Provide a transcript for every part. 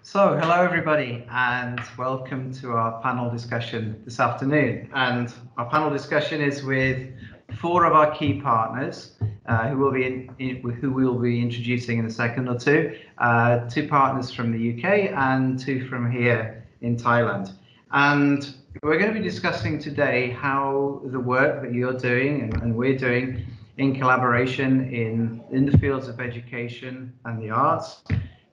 So, hello everybody, and welcome to our panel discussion this afternoon. And our panel discussion is with four of our key partners, who we'll be introducing in a second or two. Two partners from the UK and two from here in Thailand. And we're going to be discussing today how the work that you're doing and we're doing in collaboration in the fields of education and the arts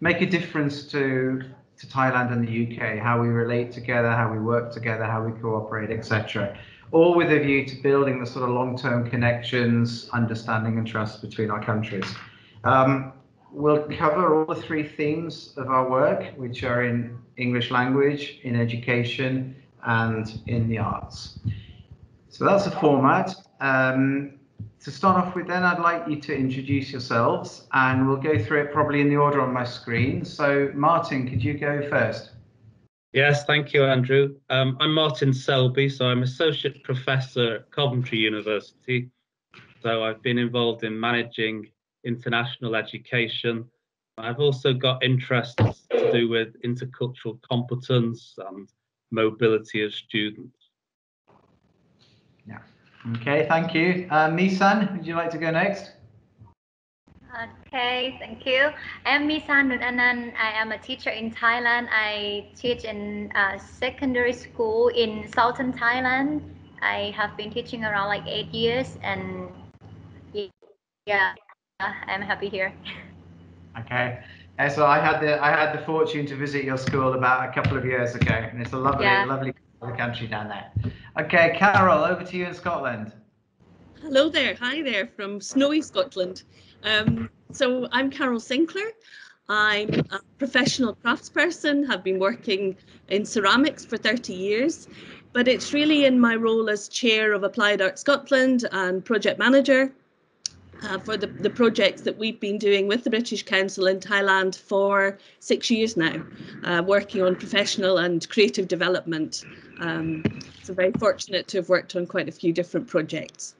make a difference to Thailand and the UK, how we relate together, how we work together, how we cooperate, etc. All with a view to building the sort of long-term connections, understanding and trust between our countries. We'll cover all the three themes of our work, which are in English language, in education, and in the arts. So that's the format. To start off with then, I'd like you to introduce yourselves, and we'll go through it probably in the order on my screen. So Martin, could you go first? Yes, thank you, Andrew. I'm Martin Selby, so I'm Associate Professor at Coventry University. So I've been involved in managing international education. I've also got interests to do with intercultural competence and mobility of students. Yeah. Okay, thank you. Misan, would you like to go next? Okay, thank you. I'm Misan Nunanan. I am a teacher in Thailand. I teach in secondary school in southern Thailand. I have been teaching around like 8 years, and yeah, I'm happy here. Okay. So I had the fortune to visit your school about a couple of years ago, and it's a lovely part of the country down there. Okay, Carol, over to you in Scotland. Hello there, hi there from snowy Scotland. So I'm Carol Sinclair. I'm a professional craftsperson, have been working in ceramics for 30 years, but it's really in my role as chair of Applied Art Scotland and project manager for the projects that we've been doing with the British Council in Thailand for 6 years now, working on professional and creative development. So very fortunate to have worked on quite a few different projects.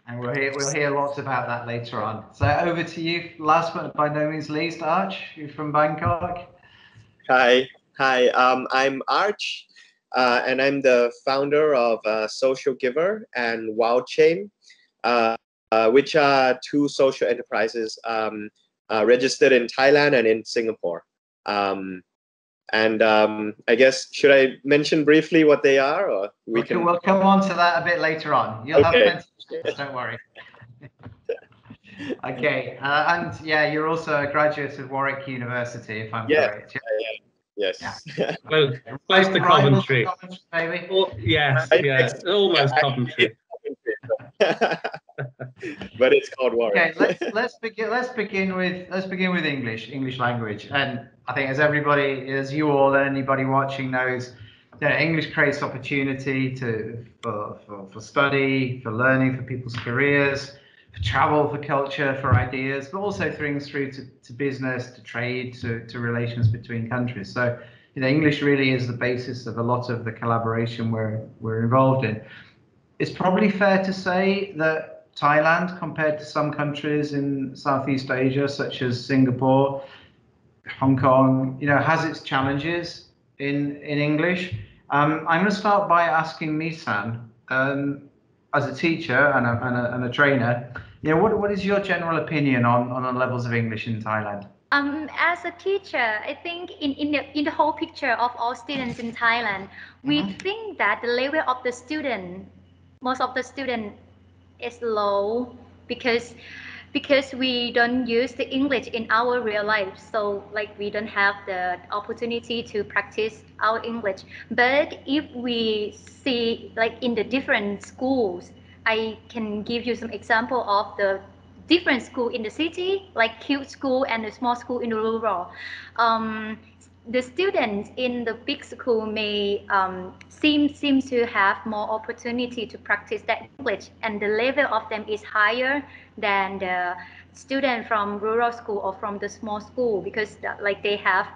And we'll hear lots about that later on. So over to you, last but by no means least, Arch, you're from Bangkok. Hi, I'm Arch, and I'm the founder of Social Giver and Wow Chain, which are two social enterprises registered in Thailand and in Singapore. I guess, should I mention briefly what they are, or we'll come on to that a bit later on. You'll have plenty of chance, don't worry. Okay, and yeah, you're also a graduate of Warwick University, if I'm correct. Yes. Yeah. Well, close to Coventry. Maybe. Yes, almost Coventry. But it's called Warwick. Okay, let's begin with English language. And I think as you all and anybody watching knows, English creates opportunity for study, for learning, for people's careers, for travel, for culture, for ideas, but also things through to business, to trade, to relations between countries. So English really is the basis of a lot of the collaboration we're involved in. It's probably fair to say that Thailand, compared to some countries in Southeast Asia, such as Singapore, Hong Kong, has its challenges in English. I'm going to start by asking Misan, as a teacher and a trainer, what is your general opinion on the levels of English in Thailand? As a teacher, I think in the whole picture of all students in Thailand, we think that the level of the student, most of the student is low because we don't use the English in our real life. So like we don't have the opportunity to practice our English. But if we see like in the different schools, I can give you some example of the different school in the city, like cute school and the small school in the rural. The students in the big school may seem to have more opportunity to practice that English, and the level of them is higher than the student from rural school or from the small school, because like they have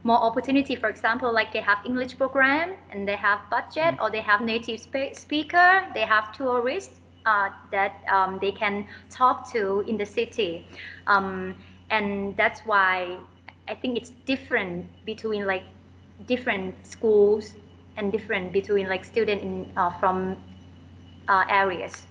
more opportunity. For example, like they have English program and they have budget, or they have native speaker, they have tourists that they can talk to in the city, and that's why I think it's different between like different schools and different between like student in from areas.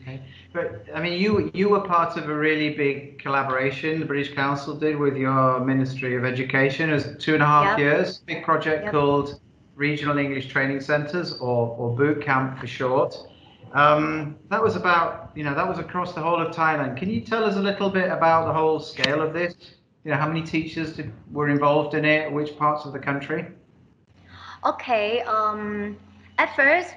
Okay. But I mean, you were part of a really big collaboration the British Council did with your Ministry of Education. It was 2.5 Yep. years, big project Yep. called Regional English Training Centres, or boot camp for short. That was about, that was across the whole of Thailand. Can you tell us a little bit about the whole scale of this? How many teachers were involved in it? Which parts of the country? Okay. At first,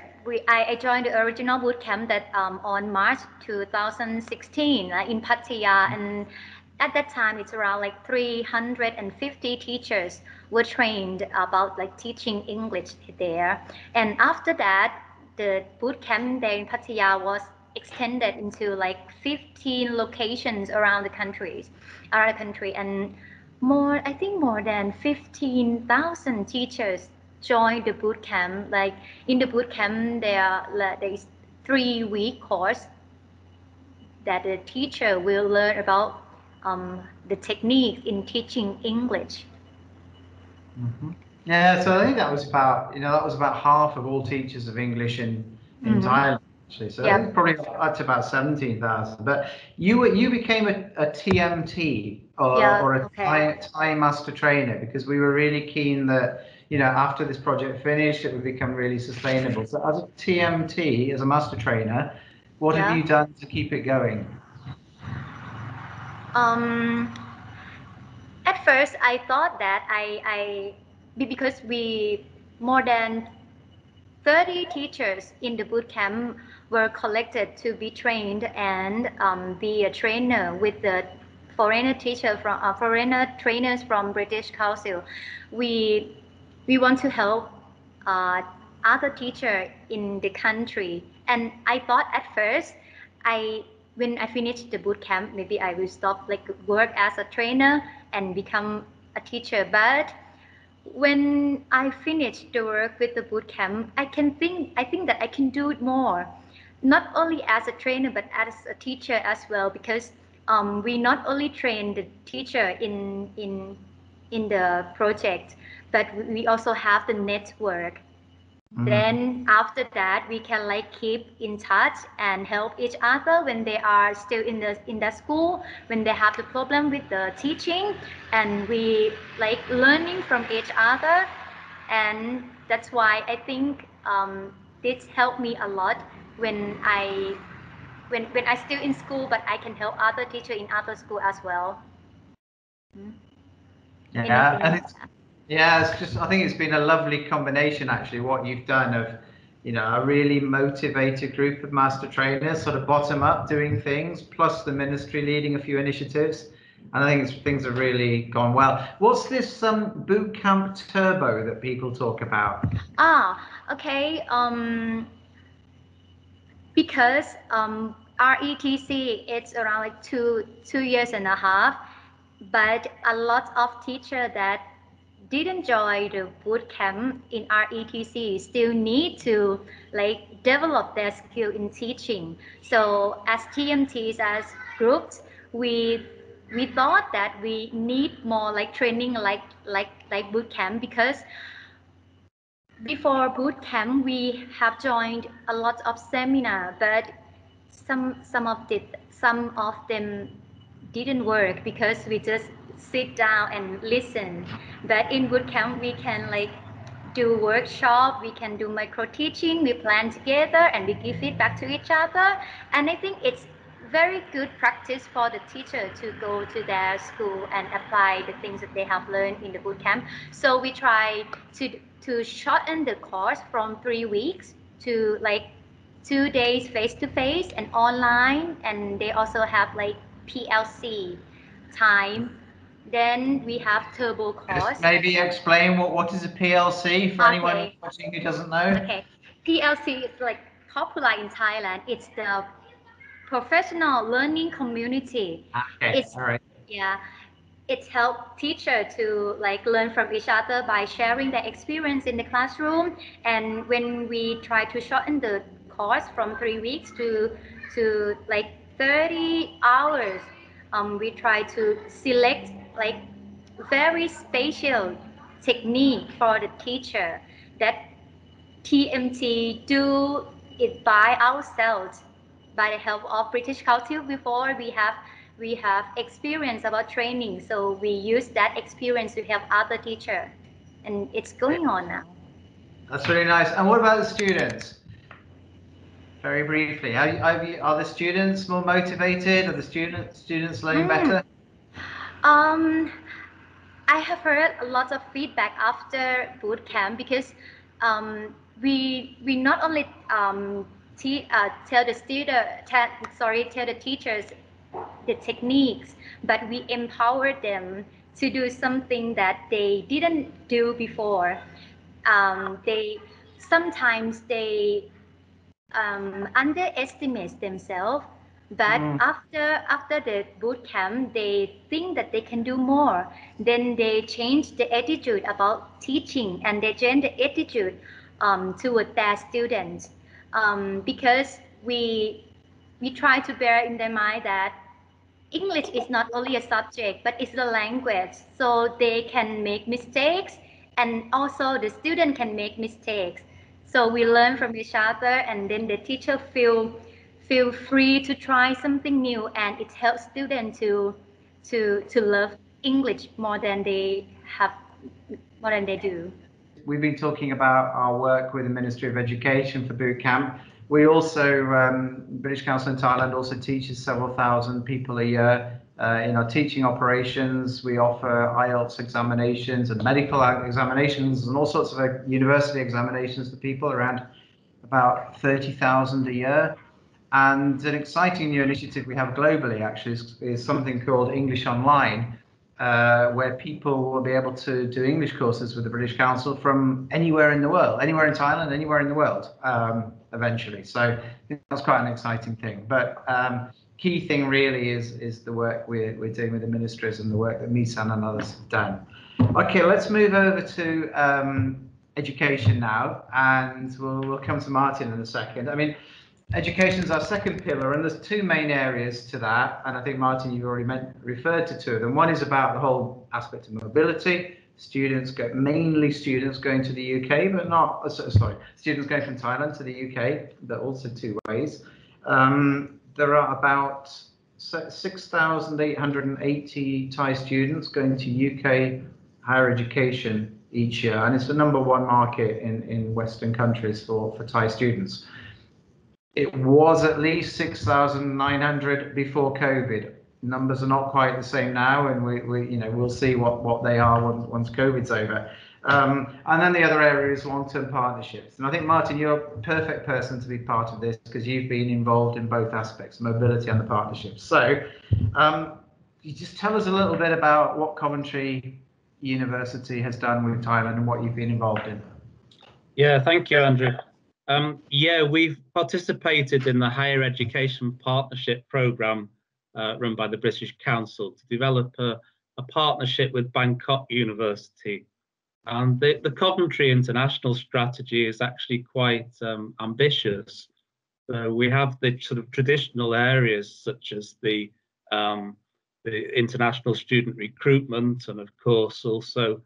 I joined the original boot camp that on March 2016 in Pattaya, and at that time it's around like 350 teachers were trained about like teaching English there. And after that, the boot camp there in Pattaya was extended into like 15 locations around the country, and I think more than 15,000 teachers joined the boot camp. Like in the boot camp, there is 3-week course that the teacher will learn about the techniques in teaching English. Mm-hmm. Yeah, so I think that was about half of all teachers of English in Thailand, actually. So I think probably up to about 17,000. But you became a TMT or a Thai master trainer, because we were really keen that after this project finished, it would become really sustainable. So as a TMT, as a master trainer, what have you done to keep it going? At first, I thought that because we more than 30 teachers in the boot camp were collected to be trained and be a trainer with the foreigner trainers from British Council. We want to help other teachers in the country, and I thought at first when I finish the boot camp, maybe I will stop like work as a trainer and become a teacher. But when I finish the work with the boot camp, I think that I can do it more, not only as a trainer but as a teacher as well, because we not only train the teacher in the project, but we also have the network. Then after that, we can like keep in touch and help each other when they are still in the school, when they have the problem with the teaching, and we like learning from each other. And that's why I think this helped me a lot when I still in school, but I can help other teachers in other school as well. Yeah, and it's just, I think it's been a lovely combination actually, what you've done of, a really motivated group of master trainers, sort of bottom up doing things, plus the ministry leading a few initiatives. And I think things have really gone well. What's this boot camp turbo that people talk about? Okay. Because RETC it's around like two years and a half, but a lot of teachers that didn't join the boot camp in RETC still need to like develop their skill in teaching. So as TMTs, as groups, we thought that we need more like training like boot camp, because before boot camp we have joined a lot of seminar, but some of them didn't work because we just sit down and listen. But in boot camp we can like do workshop, we can do micro teaching, we plan together and we give feedback to each other. And I think it's very good practice for the teacher to go to their school and apply the things that they have learned in the boot camp. So we try to shorten the course from 3 weeks to like 2 days face-to-face and online, and they also have like PLC time. Then we have turbo course. Just maybe explain what is a PLC for anyone watching who doesn't know. Okay, PLC is like popular in Thailand. It's the professional learning community. Okay, all right. Yeah, it's helped teachers to like learn from each other by sharing their experience in the classroom. And when we try to shorten the course from 3 weeks to like 30 hours, we try to select like very special technique for the teacher that TMT do it by ourselves by the help of British Council. Before we have experience about training, so we use that experience to help other teacher, and it's going on now. That's really nice. And what about the students? Very briefly, are the students more motivated? Are the students learning better? I have heard a lot of feedback after boot camp because we not only tell the tell the teachers the techniques, but we empower them to do something that they didn't do before. They sometimes they underestimate themselves, but after the boot camp they think that they can do more. Then they change the attitude about teaching, and they change the attitude toward their students, because we try to bear in their mind that English is not only a subject, but it's a language. So they can make mistakes, and also the student can make mistakes. So we learn from each other, and then the teacher feel free to try something new, and it helps students to love English more than they do. We've been talking about our work with the Ministry of Education for boot camp. We also, British Council in Thailand also teaches several thousand people a year in our teaching operations. We offer IELTS examinations and medical examinations and all sorts of university examinations to people, around about 30,000 a year. And an exciting new initiative we have globally actually is something called English Online, where people will be able to do English courses with the British Council from anywhere in the world, anywhere in Thailand, anywhere in the world, eventually. So I think that's quite an exciting thing. But key thing really is the work we're doing with the ministries and the work that Misan and others have done. Okay, let's move over to education now, and we'll come to Martin in a second. I mean, education is our second pillar, and there's two main areas to that. And I think, Martin, you've already referred to two of them. One is about the whole aspect of mobility. Mainly students going to the UK, but not, students going from Thailand to the UK, but also two ways. There are about 6,880 Thai students going to UK higher education each year, and it's the #1 market in Western countries for Thai students. It was at least 6,900 before COVID. Numbers are not quite the same now, and we'll see what they are once COVID's over. And then the other area is long-term partnerships. And I think, Martin, you're a perfect person to be part of this because you've been involved in both aspects, mobility and the partnerships. So you just tell us a little bit about what Coventry University has done with Thailand and what you've been involved in. Yeah, thank you, Andrew. Yeah, we've participated in the Higher Education Partnership Programme run by the British Council to develop a partnership with Bangkok University. And the Coventry International Strategy is actually quite ambitious. We have the sort of traditional areas such as the international student recruitment and, of course, also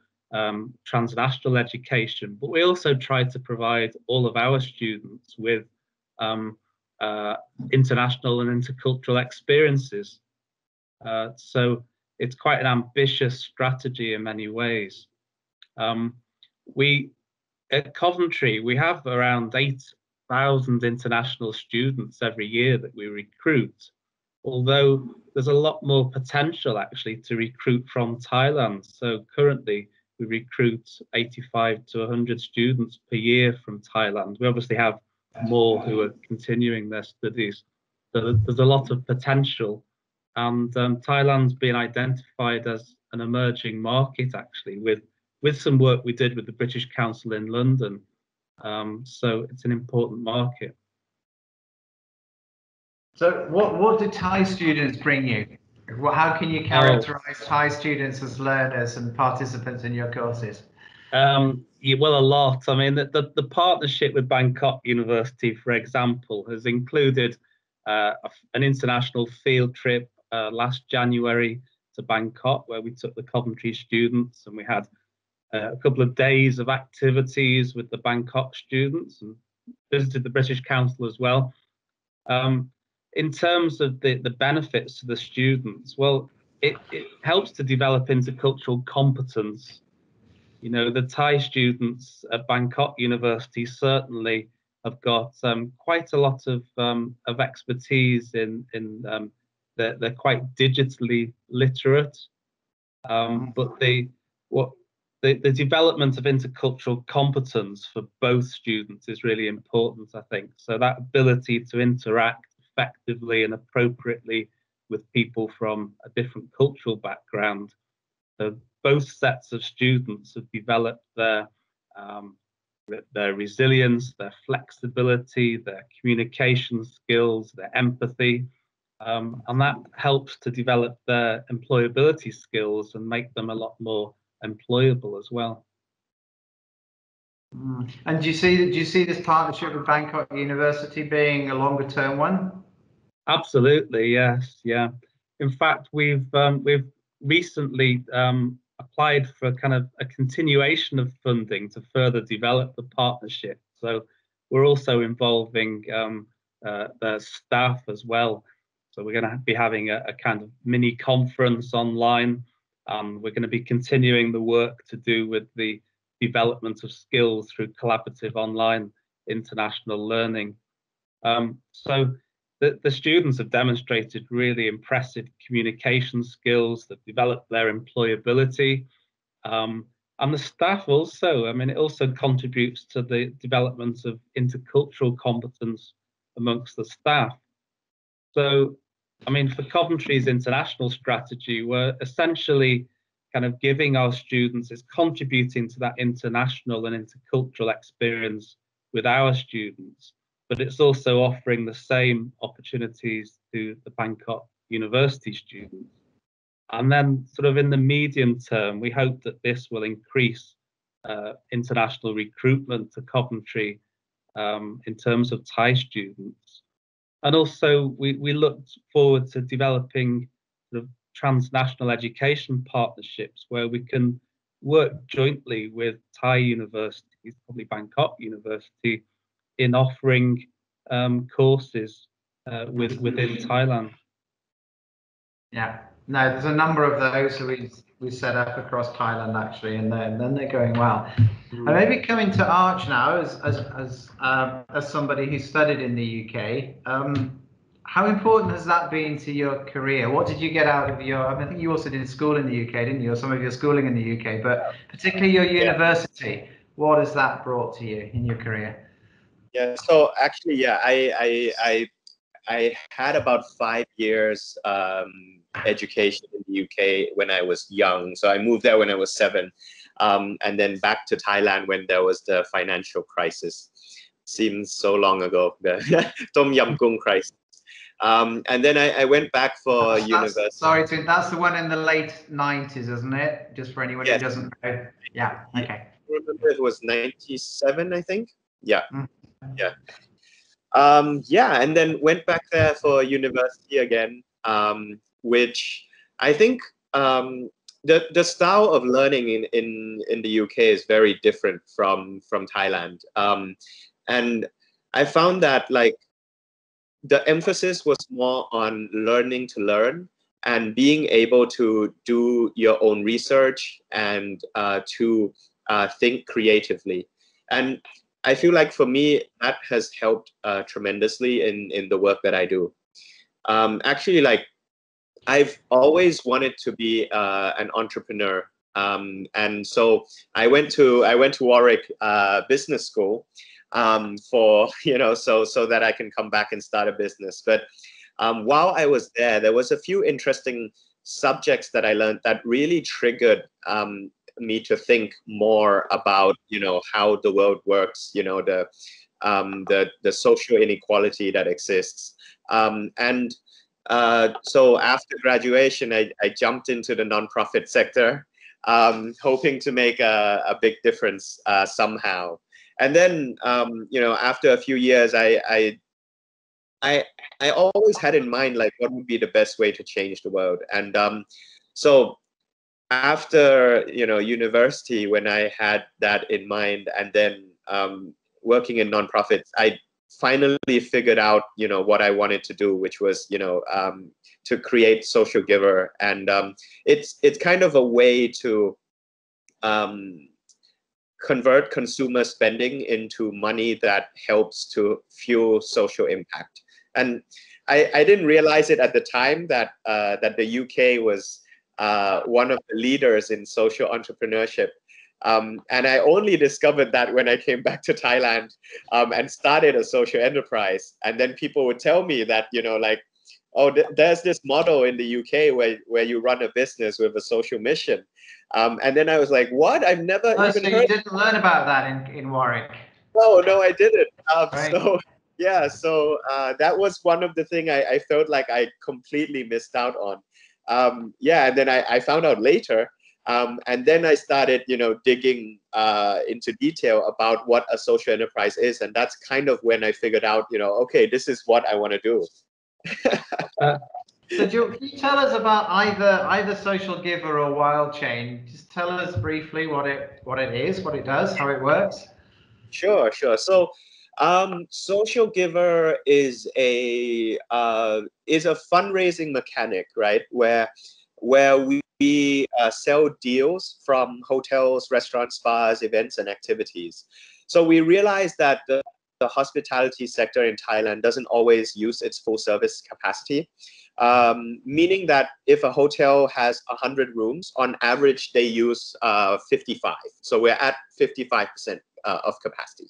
transnational education, but we also try to provide all of our students with international and intercultural experiences. So it's quite an ambitious strategy in many ways. At Coventry, we have around 8,000 international students every year that we recruit, although there's a lot more potential actually to recruit from Thailand. So currently we recruit 85 to 100 students per year from Thailand. We obviously have more who are continuing their studies. So there's a lot of potential, and Thailand's been identified as an emerging market actually with some work we did with the British Council in London. So it's an important market. So what do Thai students bring you? How can you characterize Thai students as learners and participants in your courses? Yeah, well, a lot. I mean, the partnership with Bangkok University, for example, has included an international field trip last January to Bangkok, where we took the Coventry students, and we had a couple of days of activities with the Bangkok students, and visited the British Council as well. In terms of the benefits to the students, well, it helps to develop intercultural competence. You know, the Thai students at Bangkok University certainly have got quite a lot of expertise in they're quite digitally literate, but the development of intercultural competence for both students is really important, I think. So that ability to interact effectively and appropriately with people from a different cultural background. So both sets of students have developed their resilience, their flexibility, their communication skills, their empathy, and that helps to develop their employability skills and make them a lot more employable as well. And do you see this partnership with Bangkok University being a longer term one? Absolutely, yes, yeah. In fact, we've recently applied for kind of a continuation of funding to further develop the partnership. So we're also involving the staff as well. So we're going to be having a kind of mini conference online. We're going to be continuing the work to do with the development of skills through collaborative online international learning. So the students have demonstrated really impressive communication skills, that developed their employability, and the staff also. I mean, it also contributes to the development of intercultural competence amongst the staff. So, I mean, for Coventry's international strategy, we're essentially kind of giving our students, it's contributing to that international and intercultural experience with our students, but it's also offering the same opportunities to the Bangkok University students. And then sort of in the medium term, we hope that this will increase international recruitment to Coventry in terms of Thai students. And also we look forward to developing sort of transnational education partnerships where we can work jointly with Thai universities, probably Bangkok University, in offering courses within Thailand. Yeah, no, there's a number of those we set up across Thailand actually, and then they're going well. And maybe coming to Arch now, as somebody who studied in the UK, how important has that been to your career? What did you get out of your? I mean, I think you also did school in the UK, didn't you? Or some of your schooling in the UK, but particularly your university. Yeah. What has that brought to you in your career? Yeah. So actually, yeah, I had about 5 years education in the UK when I was young. So I moved there when I was 7, and then back to Thailand when there was the financial crisis. Seems so long ago, the Tom Yam Goong crisis. And then I went back for university. Sorry, that's the one in the late 90s, isn't it? Just for anyone who doesn't know. Yeah, okay. I remember it was 97, I think. Yeah, yeah. Yeah, and then went back there for university again, which I think the style of learning in the UK is very different from Thailand. And I found that like the emphasis was more on learning to learn and being able to do your own research and to think creatively. And I feel like for me, that has helped tremendously in the work that I do. Actually, like I've always wanted to be an entrepreneur. And so I went to Warwick Business School for, so that I can come back and start a business. But while I was there was a few interesting subjects that I learned that really triggered me to think more about, how the world works, the social inequality that exists. So after graduation, I jumped into the nonprofit sector, hoping to make a big difference somehow. And then, after a few years, I always had in mind, like, what would be the best way to change the world. And So after university, when I had that in mind, and then working in nonprofits, I finally figured out what I wanted to do, which was to create Social Giver, and it's kind of a way to convert consumer spending into money that helps to fuel social impact. And I didn't realize it at the time that the UK was one of the leaders in social entrepreneurship. And I only discovered that when I came back to Thailand and started a social enterprise. And then people would tell me that, like, oh, there's this model in the UK where you run a business with a social mission. And then I was like, what? I've never even so heard. You didn't learn about that in Warwick? No, I didn't. Right. So that was one of the things I felt like I completely missed out on. And then I found out later. And then I started, digging into detail about what a social enterprise is. And that's kind of when I figured out, okay, this is what I want to do. So can you tell us about either Social Giver or Wild Chain? Just tell us briefly what it is, what it does, how it works. Sure. So Social Giver is a fundraising mechanic, right? Where we sell deals from hotels, restaurants, spas, events, and activities. So we realized that the hospitality sector in Thailand doesn't always use its full service capacity, meaning that if a hotel has 100 rooms, on average they use 55. So we're at 55% of capacity,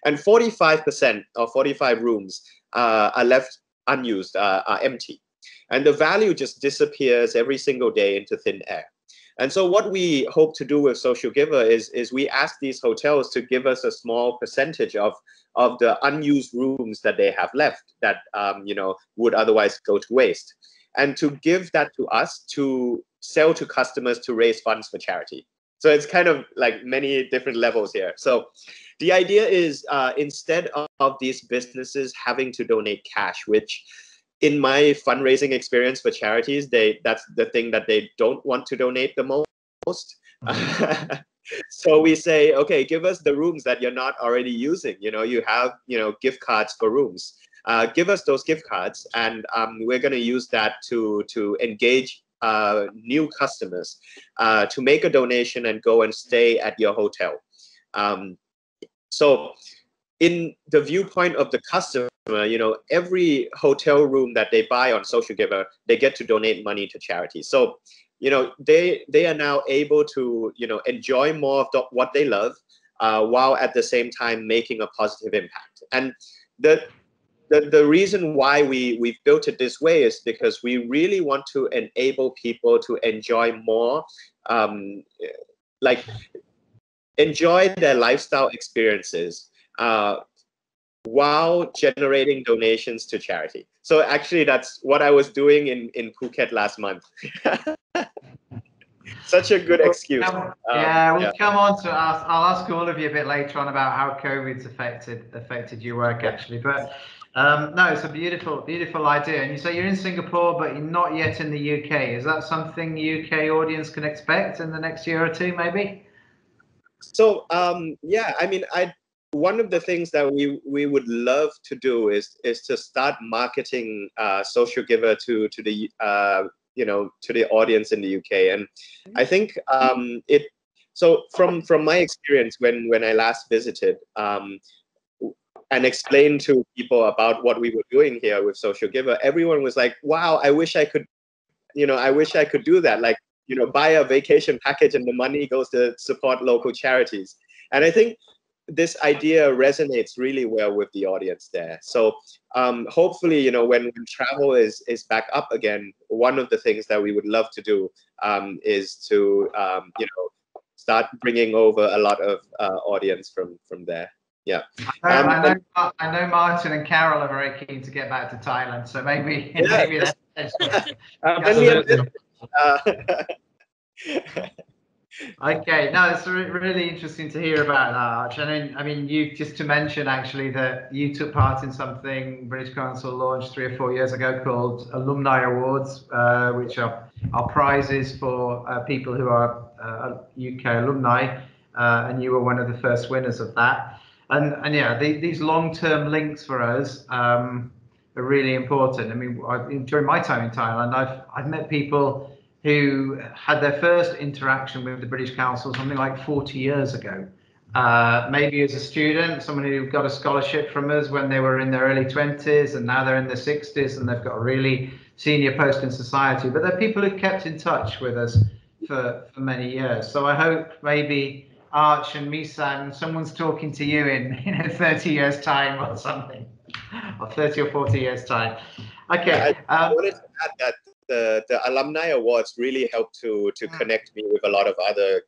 and 45% or 45 rooms are left unused, are empty. And the value just disappears every single day into thin air. And so what we hope to do with Social Giver is we ask these hotels to give us a small percentage of the unused rooms that they have left that would otherwise go to waste, and to give that to us to sell to customers to raise funds for charity. So it's kind of like many different levels here. So the idea is instead of these businesses having to donate cash, which in my fundraising experience for charities, that's the thing that they don't want to donate the most. So we say, okay, give us the rooms that you're not already using. You have gift cards for rooms. Give us those gift cards, and we're going to use that to engage new customers to make a donation and go and stay at your hotel. So in the viewpoint of the customer, every hotel room that they buy on Social Giver, they get to donate money to charity. So, they are now able to, enjoy more of what they love, while at the same time making a positive impact. And the reason why we've built it this way is because we really want to enable people to enjoy more, enjoy their lifestyle experiences, while generating donations to charity. So actually, that's what I was doing in Phuket last month. Such a good excuse. We'll come on to ask. I'll ask all of you a bit later on about how COVID's affected your work, actually. But no, it's a beautiful idea. And you say you're in Singapore, but you're not yet in the UK. Is that something the UK audience can expect in the next year or two, maybe? So one of the things that we would love to do is to start marketing Social Giver to the to the audience in the UK. And I think so from my experience when I last visited and explained to people about what we were doing here with Social Giver, everyone was like, wow, I wish I could do that, like buy a vacation package and the money goes to support local charities. And I think this idea resonates really well with the audience there. So hopefully, when travel is back up again, one of the things that we would love to do is to start bringing over a lot of audience from there. Yeah. I know Martin and Carol are very keen to get back to Thailand, so maybe that's Okay, no, it's really interesting to hear about that, Arch. And I mean, you just to mention actually that you took part in something British Council launched 3 or 4 years ago called Alumni Awards, which are prizes for people who are UK alumni, and you were one of the first winners of that. And yeah, these long-term links for us are really important. I mean, during my time in Thailand, I've met people who had their first interaction with the British Council something like 40 years ago. Maybe as a student, someone who got a scholarship from us when they were in their early 20s, and now they're in their 60s and they've got a really senior post in society. But they're people who kept in touch with us for many years. So I hope maybe Arch and Misan, someone's talking to you in 30 years time or something, or 30 or 40 years time. Okay. I wanted to add that the alumni awards really helped to connect me with a lot of other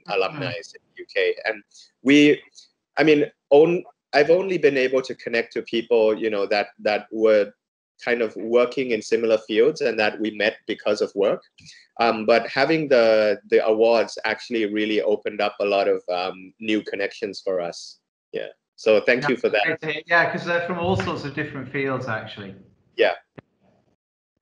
alumni in the UK, and I've only been able to connect to people, you know, that were kind of working in similar fields and that we met because of work. But having the awards actually really opened up a lot of new connections for us. Yeah. So thank you for that. Yeah, because they're from all sorts of different fields, actually. Yeah.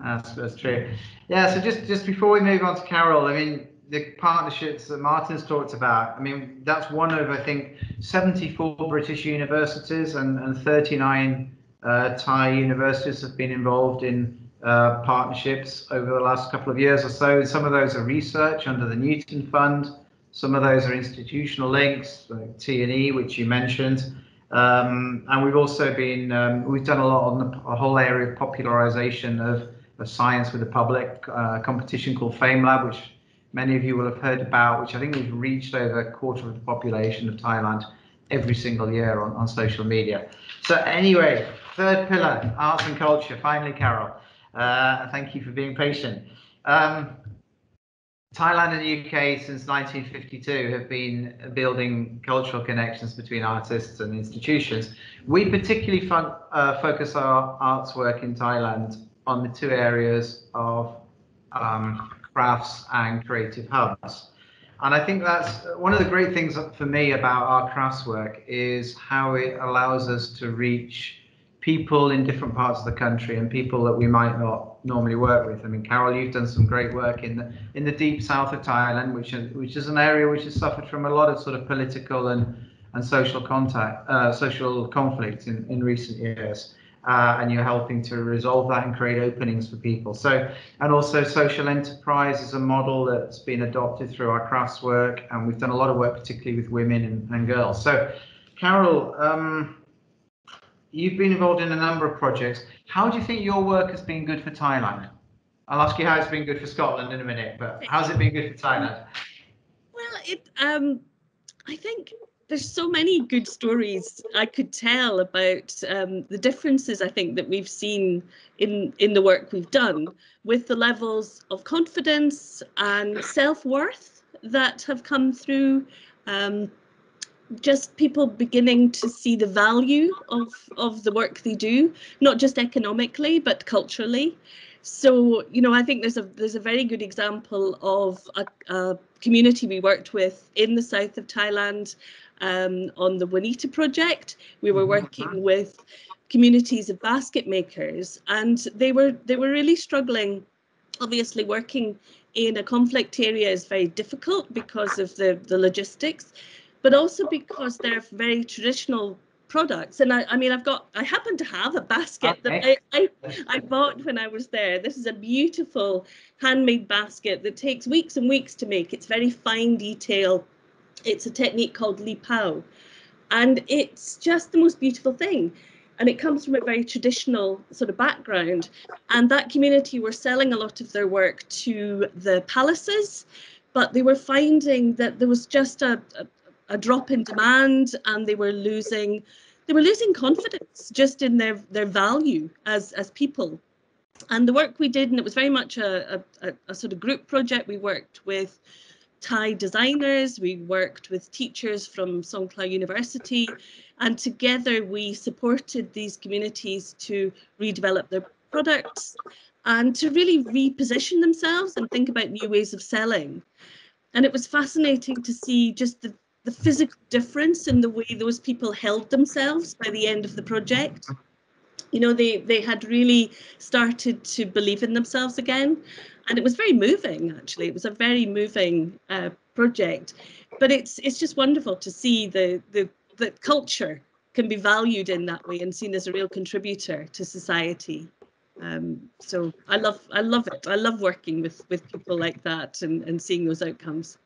That's true. Yeah, so just before we move on to Carol, I mean, the partnerships that Martin's talked about, I mean, that's one of, I think, 74 British universities and 39 Thai universities have been involved in partnerships over the last couple of years or so. Some of those are research under the Newton Fund. Some of those are institutional links, like T&E, which you mentioned. And we've also been, we've done a lot on a whole area of popularization of science with the public, competition called FameLab, which many of you will have heard about, which I think we've reached over a quarter of the population of Thailand every single year on social media. So anyway, third pillar, arts and culture. Finally, Carol, thank you for being patient. Thailand and the UK since 1952 have been building cultural connections between artists and institutions. We particularly focus our arts work in Thailand on the two areas of crafts and creative hubs. And I think that's one of the great things for me about our crafts work is how it allows us to reach people in different parts of the country and people that we might not normally work with. I mean, Carol, you've done some great work in the deep south of Thailand, which is an area which has suffered from a lot of sort of political and social social conflict in recent years. And you're helping to resolve that and create openings for people. So, and also social enterprise is a model that's been adopted through our crafts work, and we've done a lot of work, particularly with women and girls. So, Carol, you've been involved in a number of projects. How do you think your work has been good for Thailand? I'll ask you how it's been good for Scotland in a minute, but how's it been good for Thailand? Well, I think there's so many good stories I could tell about the differences I think that we've seen in the work we've done with the levels of confidence and self-worth that have come through, just people beginning to see the value of the work they do, not just economically, but culturally. So, you know, I think there's a very good example of a community we worked with in the south of Thailand on the Juanita project. We were working with communities of basket makers, and they were really struggling. Obviously, working in a conflict area is very difficult because of the logistics, but also because they're very traditional products. And I mean, I happen to have a basket that I bought when I was there. This is a beautiful handmade basket that takes weeks and weeks to make. It's very fine detail. It's a technique called Li Pao, and it's just the most beautiful thing. And it comes from a very traditional sort of background. And that community were selling a lot of their work to the palaces, but they were finding that there was just a drop in demand, and they were losing confidence just in their value as people. And the work we did, and it was very much a sort of group project. We worked with Thai designers, we worked with teachers from Songkhla University, and together we supported these communities to redevelop their products and to really reposition themselves and think about new ways of selling. And it was fascinating to see just the physical difference in the way those people held themselves by the end of the project. You know, they had really started to believe in themselves again. And it was very moving, actually. It was a very moving project. But it's just wonderful to see the culture can be valued in that way and seen as a real contributor to society. So I love it. I love working with people like that and seeing those outcomes.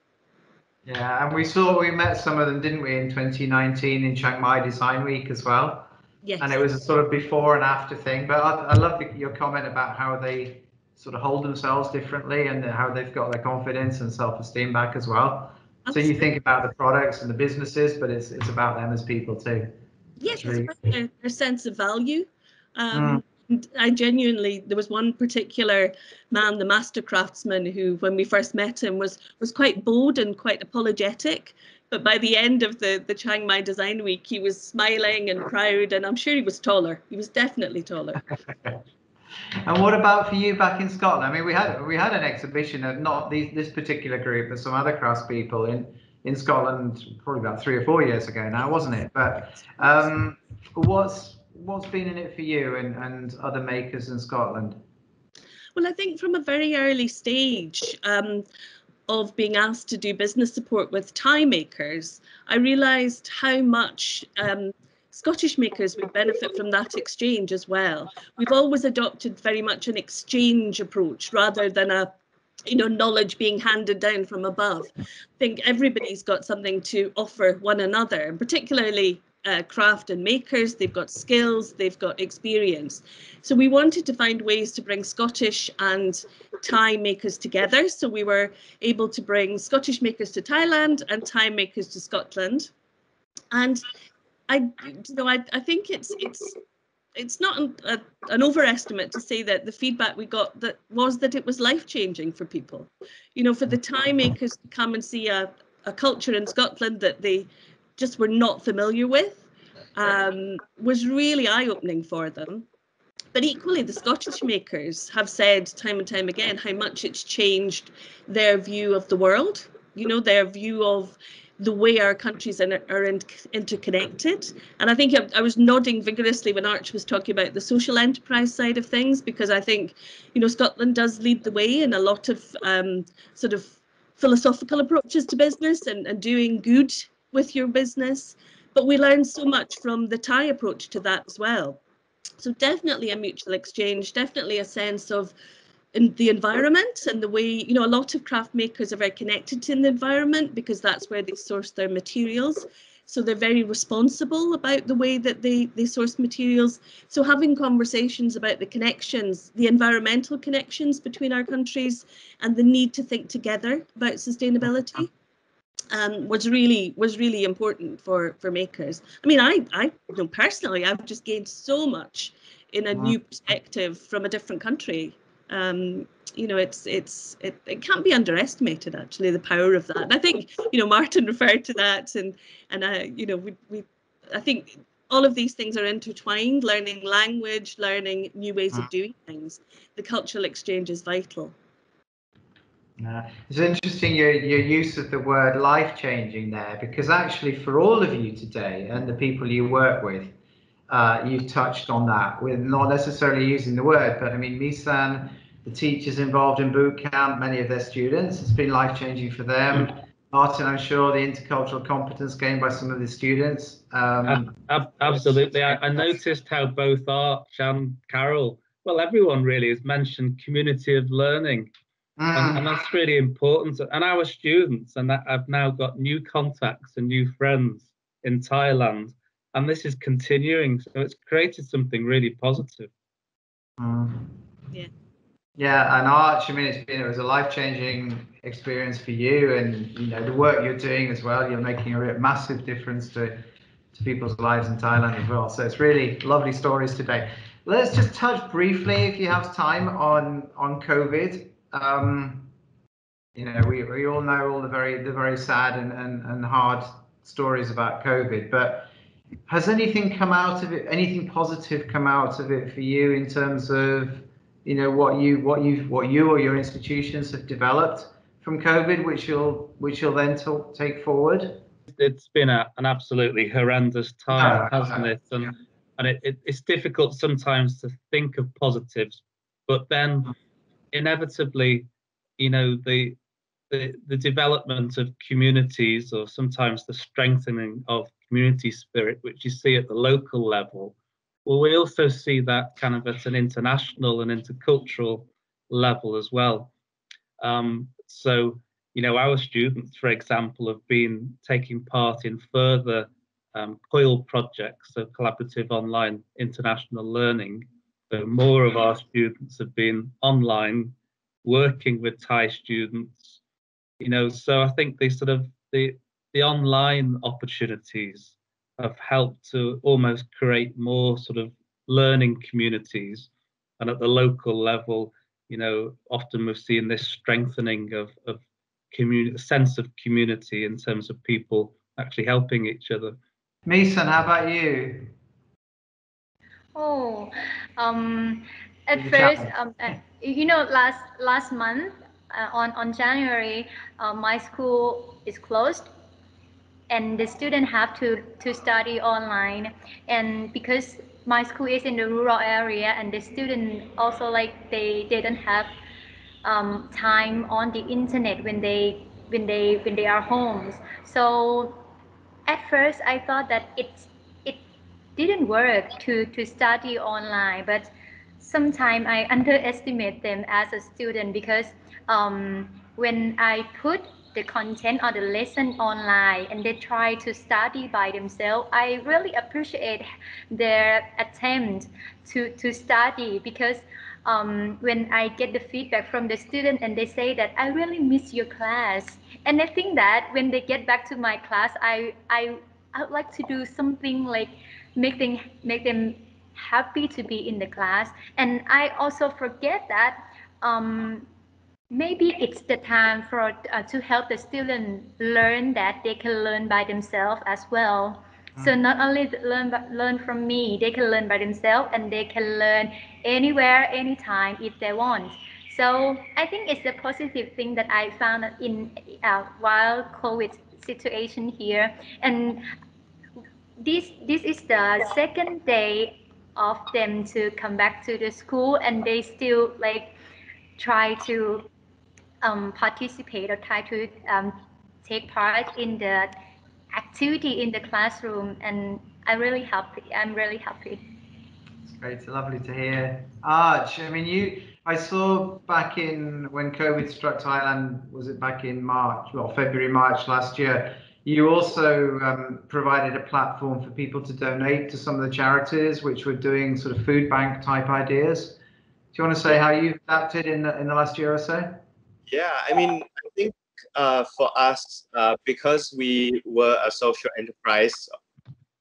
Yeah, and we met some of them, didn't we, in 2019 in Chiang Mai Design Week as well. Yes. And it was a sort of before and after thing. But I love your comment about how they sort of hold themselves differently and how they've got their confidence and self-esteem back as well. Absolutely. So you think about the products and the businesses, but it's about them as people too. Yes, it's about their sense of value. I genuinely, there was one particular man, the master craftsman, who, when we first met him, was quite bold and quite apologetic. But by the end of the Chiang Mai Design Week, he was smiling and proud, and I'm sure he was taller. He was definitely taller. And what about for you back in Scotland? I mean, we had an exhibition of not this particular group, but some other craftspeople in Scotland probably about 3 or 4 years ago now, wasn't it? But what's been in it for you and other makers in Scotland? Well, I think from a very early stage of being asked to do business support with Thai makers, I realised how much Scottish makers would benefit from that exchange as well. We've always adopted very much an exchange approach rather than a knowledge being handed down from above. I think everybody's got something to offer one another, and particularly craft and makers. They've got skills, they've got experience. So we wanted to find ways to bring Scottish and Thai makers together. So we were able to bring Scottish makers to Thailand and Thai makers to Scotland. And I think it's not an overestimate to say that the feedback we got was that it was life-changing for people. For the Thai makers to come and see a culture in Scotland that they just were not familiar with was really eye-opening for them. But equally, the Scottish makers have said time and time again how much it's changed their view of the world, their view of the way our countries are interconnected. And I think I was nodding vigorously when Arch was talking about the social enterprise side of things, because I think, Scotland does lead the way in a lot of sort of philosophical approaches to business and doing good with your business. But we learn so much from the Thai approach to that as well. So definitely a mutual exchange, definitely a sense of the environment and the way, a lot of craft makers are very connected to the environment because that's where they source their materials. So they're very responsible about the way that they source materials. So having conversations about the connections, the environmental connections between our countries and the need to think together about sustainability was really important for makers. I mean, I personally, I've just gained so much in a new perspective from a different country. It can't be underestimated, actually, the power of that. And I think, Martin referred to that, and I think all of these things are intertwined. Learning language, learning new ways of doing things. The cultural exchange is vital. It's interesting your use of the word life-changing there, because actually for all of you today and the people you work with, you've touched on that with not necessarily using the word, but I mean, Misan, the teachers involved in boot camp, many of their students, it's been life-changing for them. Martin, I'm sure the intercultural competence gained by some of the students. Absolutely. I noticed how both Arch and Carol, well, everyone really has mentioned community of learning. And that's really important. And our students, and I've now got new contacts and new friends in Thailand, and this is continuing. So it's created something really positive. Yeah, and Arch, I mean, it was a life-changing experience for you, and the work you're doing as well. You're making a massive difference to people's lives in Thailand as well. So it's really lovely stories today. Let's just touch briefly, if you have time, on COVID. We all know all the very sad and hard stories about COVID, but has anything come out of it? Anything positive come out of it for you in terms of what you or your institutions have developed from COVID, which you'll then take forward? It's been an absolutely horrendous time, hasn't it? And it's difficult sometimes to think of positives, but then inevitably, you know, the development of communities, or sometimes the strengthening of community spirit, which you see at the local level, well, we also see that kind of at an international and intercultural level as well. So, you know, our students, for example, have been taking part in further COIL projects, so collaborative online international learning. So more of our students have been online working with Thai students, you know, so I think the online opportunities have helped to almost create more sort of learning communities. And at the local level, you know, often we've seen this strengthening of sense of community in terms of people actually helping each other. Mason, how about you? Oh, at first, you know, last month on January, my school is closed, and the students have to study online. And because my school is in the rural area, and the students also, like, they don't have time on the internet when they are home. So at first I thought that it didn't work to study online, but sometimes I underestimate them as a student, because when I put the content or the lesson online and they try to study by themselves, I really appreciate their attempt to study, because when I get the feedback from the student and they say that I really miss your class, and I think that when they get back to my class, I would like to do something like make them happy to be in the class. And I also forget that maybe it's the time for to help the student learn that they can learn by themselves as well. So not only learn from me, they can learn by themselves, and they can learn anywhere, anytime if they want. So I think it's a positive thing that I found in while COVID situation here. And this is the second day of them to come back to the school, and they still like try to participate or try to take part in the activity in the classroom, and I'm really happy. It's great. It's lovely to hear. Arch, I mean, I saw back in when COVID struck Thailand, was it back in March, well, February, March last year, you also provided a platform for people to donate to some of the charities which were doing sort of food bank type ideas. Do you want to say how you adapted in the last year or so? Yeah, I mean, I think for us, because we were a social enterprise,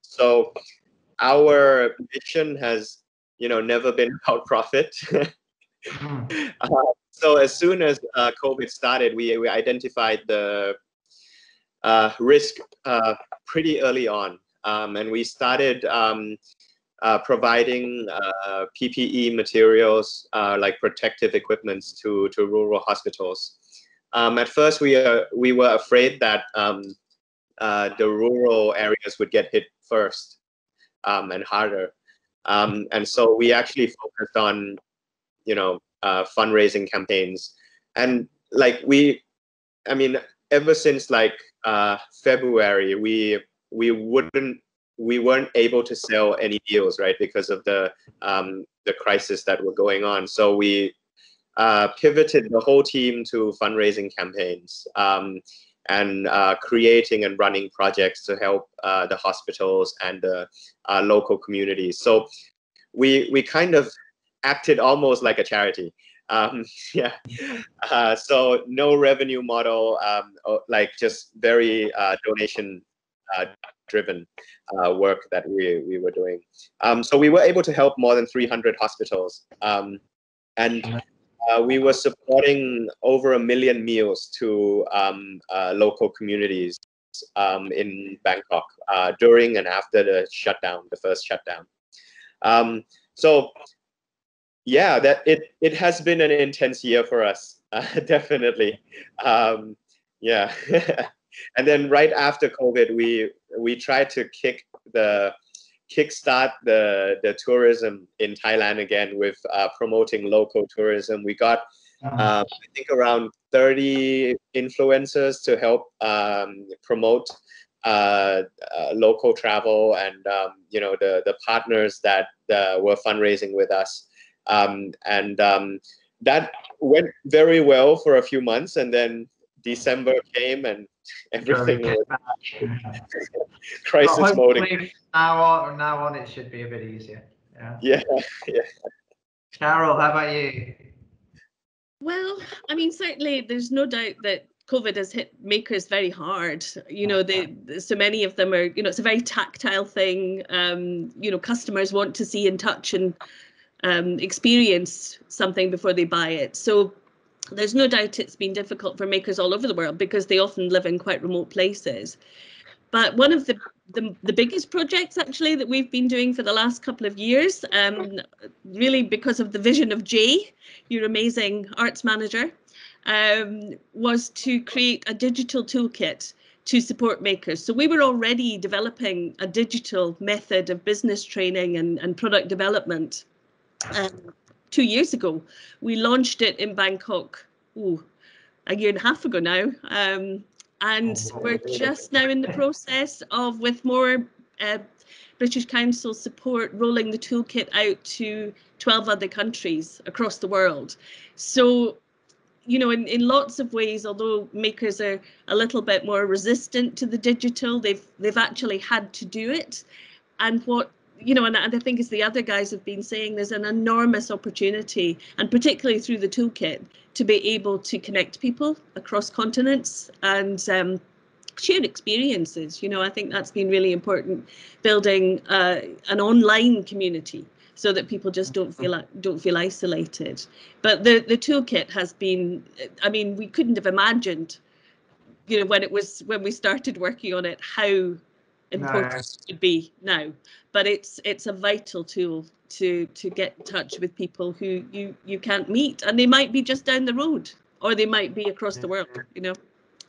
so our mission has, you know, never been about profit. So as soon as COVID started, we identified the risk pretty early on, and we started providing PPE materials like protective equipments to rural hospitals. At first, we were afraid that the rural areas would get hit first and harder, and so we actually focused on, you know, fundraising campaigns. And like I mean, ever since like February, we weren't able to sell any deals, right, because of the crisis that were going on. So we pivoted the whole team to fundraising campaigns and creating and running projects to help the hospitals and the local communities. So we kind of acted almost like a charity. Yeah. So no revenue model, like just very donation driven work that we were doing. So we were able to help more than 300 hospitals, and we were supporting over 1 million meals to local communities in Bangkok during and after the shutdown, the first shutdown. So yeah, that it has been an intense year for us. Definitely. Yeah. And then right after COVID, we tried to kickstart the tourism in Thailand again with promoting local tourism. We got I think around 30 influencers to help promote local travel, and the partners that were fundraising with us, and that went very well for a few months, and then December came and everything was crisis Well, mode. hopefully now on it should be a bit easier. Yeah. Carol, how about you? Well, I mean, certainly there's no doubt that COVID has hit makers very hard. So many of them are, it's a very tactile thing. Customers want to see and touch and experience something before they buy it. So there's no doubt it's been difficult for makers all over the world because they often live in quite remote places. But one of the biggest projects actually that we've been doing for the last couple of years, really because of the vision of Jay, your amazing arts manager, was to create a digital toolkit to support makers. So we were already developing a digital method of business training and product development 2 years ago. We launched it in Bangkok, a year and a half ago now. And we're just now in the process of, with more British Council support, rolling the toolkit out to 12 other countries across the world. So, in lots of ways, although makers are a little bit more resistant to the digital, they've actually had to do it. And what and I think, as the other guys have been saying, there's an enormous opportunity, and particularly through the toolkit, to be able to connect people across continents and share experiences. I think that's been really important, building an online community so that people just don't feel isolated. But the toolkit has been, I mean, we couldn't have imagined, when we started working on it, how important it would be now. But it's a vital tool to get in touch with people who you can't meet, and they might be just down the road, or they might be across the world,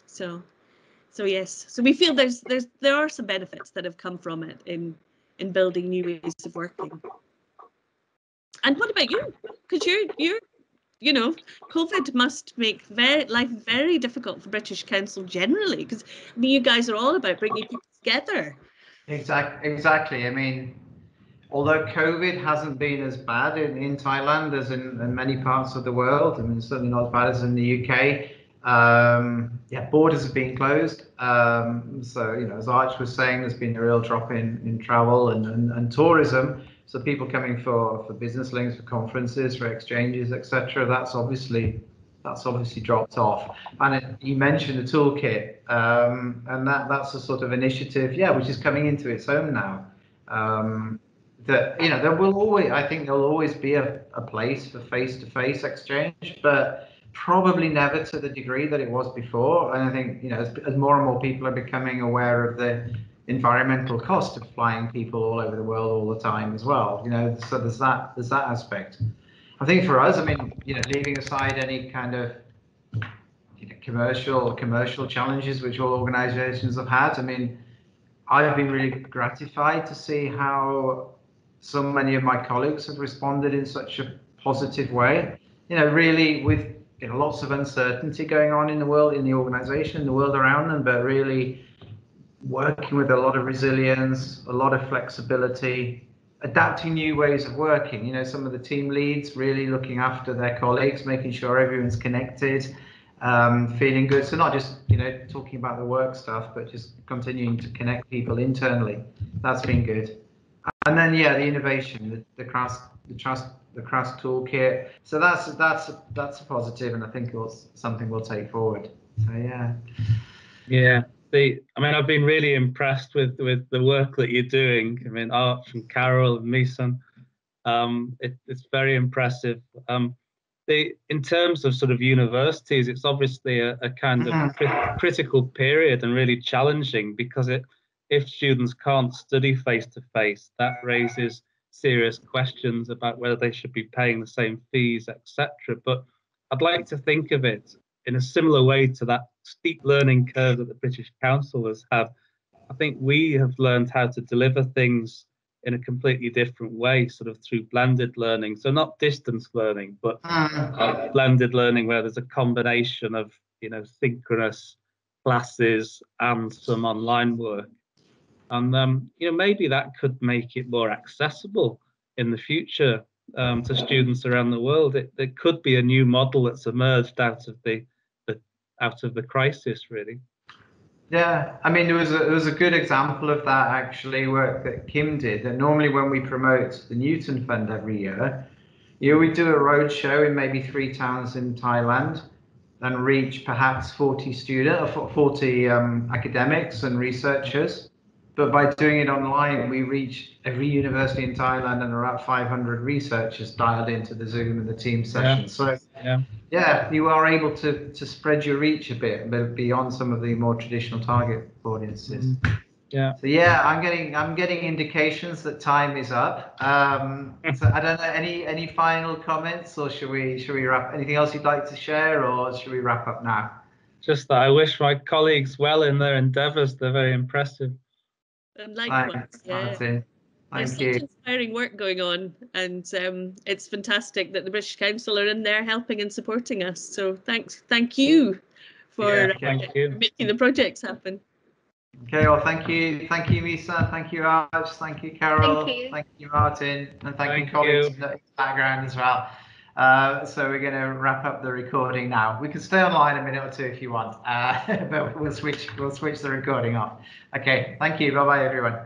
so yes, so we feel there are some benefits that have come from it in building new ways of working. And what about you? Because you're COVID must make life very difficult for British Council generally, because I mean, you guys are all about bringing people together. Exactly. I mean, although COVID hasn't been as bad in Thailand as in many parts of the world, I mean, certainly not as bad as in the UK. Borders have been closed. So, as Arch was saying, there's been a real drop in travel and tourism. So people coming for business links, for conferences, for exchanges, etc. That's obviously dropped off. And you mentioned the toolkit, and that's a sort of initiative, which is coming into its own now. That there will always, I think there'll always be a place for face-to-face exchange, but probably never to the degree that it was before. And I think as more and more people are becoming aware of the environmental cost of flying people all over the world all the time as well, so there's that aspect. I think for us, I mean, leaving aside any kind of commercial challenges which all organizations have had, I mean, I've been really gratified to see how so many of my colleagues have responded in such a positive way, really with lots of uncertainty going on in the world, in the organization, in the world around them, but really working with a lot of resilience, a lot of flexibility, adapting new ways of working. Some of the team leads really looking after their colleagues, making sure everyone's connected, feeling good. So not just talking about the work stuff, but just continuing to connect people internally. That's been good. And then the innovation, the crafts toolkit. So that's a positive, and I think it's something we'll take forward. So yeah. I mean, I've been really impressed with the work that you're doing. I mean, Arch and Carol and Misan, it's very impressive. In terms of sort of universities, it's obviously a kind of critical period and really challenging, because if students can't study face to face, that raises serious questions about whether they should be paying the same fees, etc. But I'd like to think of it in a similar way to that steep learning curve that the British Council has had. I think we have learned how to deliver things in a completely different way, sort of through blended learning. So not distance learning, but blended learning where there's a combination of, synchronous classes and some online work. And, maybe that could make it more accessible in the future to students around the world. It could be a new model that's emerged out of the crisis, really. Yeah, I mean, there was a good example of that actually, work that Kim did. That normally when we promote the Newton Fund every year, we do a road show in maybe 3 towns in Thailand and reach perhaps 40 academics and researchers. But by doing it online, we reach every university in Thailand and around 500 researchers dialed into the Zoom and the team session. So yeah, you are able to spread your reach a bit beyond some of the more traditional target audiences. Yeah. So yeah, I'm getting indications that time is up. So I don't know, any final comments, or should we wrap? Anything else you'd like to share, or should we wrap up now? Just that I wish my colleagues well in their endeavours. They're very impressive. And likewise, Martin. There's such inspiring work going on, and it's fantastic that the British Council are in there helping and supporting us. So thank you for making the projects happen. Okay, well, thank you, Misa, thank you, Arch, thank you, Carol, thank you, Martin, and thank you, colleagues in the background as well. So we're going to wrap up the recording now. We can stay online a minute or two if you want, but we'll switch the recording off. Okay, thank you. Bye bye, everyone.